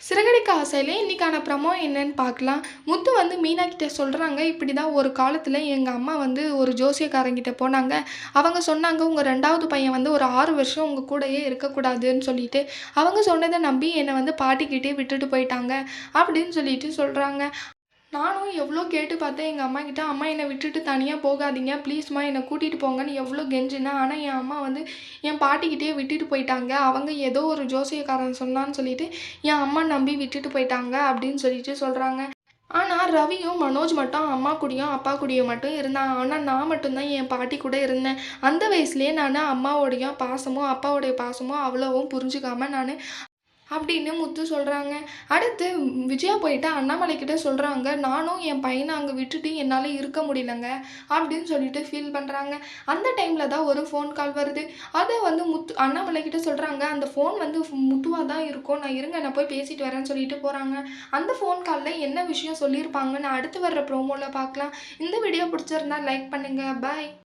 சிறகடிக்க ஆசையில இன்னைக்கான ப்ரமோ என்னன்னு பார்க்கலாம். முத்து வந்து மீனா கிட்ட சொல்றாங்க, "இப்படி தான் ஒரு காலத்தில எங்க அம்மா வந்து ஒரு ஜோசியக்காரங்கிட்ட போனாங்க. அவங்க சொன்னாங்க, உங்க 2வது பையன் வந்து ஒரு 6 வருஷம் உங்க கூடயே இருக்கக்கூடாதுன்னு சொல்லிட்டு, அவங்க சொன்னத நம்பி என்ன வந்து பாட்டிக்கிட்டயே விட்டுட்டு போயிட்டாங்க." அப்படின்னு சொல்லிட்டு சொல்றாங்க. நானும் எவ்வளோ கேட்டு பார்த்தேன் எங்க அம்மாகிட்ட, "அம்மா என்ன விட்டுட்டு தனியா போகாதீங்க. ப்ளீஸ்மா என்ன கூட்டிட்டு போங்கன்னு" எவ்வளோ கெஞ்சினேன். ஆனா என் அம்மா வந்து என் பாட்டிக்கிட்டயே விட்டுட்டு போயிட்டாங்க. அவங்க ஏதோ ஒரு ஜோசியக்காரன் சொன்னான்னு சொல்லிட்டு, என் அம்மா நம்பி விட்டுட்டு போயிட்டாங்க அப்படின்னு சொல்லிட்டு சொல்றாங்க. ஆனா ரவியும், மனோஜ் மட்டும் அம்மா கூடயும், அப்பா கூடயும் மட்டும் இருந்தாங்க. ஆனா நான் மட்டும் தான் என் பாட்டி கூட இருந்தேன். அந்த வயசுலயே நானு அம்மாவோடைய பாசமும், அப்பாவுடைய பாசமும் அவ்வளவும் புரிஞ்சுக்காம நானு அப்படின்னு முத்து சொல்றாங்க. அடுத்து விஜயா போயிட்டு அண்ணாமலை கிட்ட சொல்றாங்க, "நானும் என் பையன அங்க விட்டுட்டு என்னால இருக்க முடியலங்க." அப்படின்னு சொல்லிட்டு ஃபீல் பண்றாங்க. அந்த டைம்ல தான் ஒரு ஃபோன் கால் வருது. அத வந்து அண்ணாமலை கிட்ட சொல்றாங்க. அந்த ஃபோன் வந்து முத்துவா தான் இருக்கும். நான் போய் பேசிட்டு வரேன்னு சொல்லிட்டு போறாங்க. அந்த ஃபோன் கால்ல என்ன விஷயம் சொல்லியிருப்பாங்கன்னு அடுத்து வர்ற ப்ரோமோல பார்க்கலாம். இந்த வீடியோ பிடிச்சிருந்தா லைக் பண்ணுங்க. பாய்.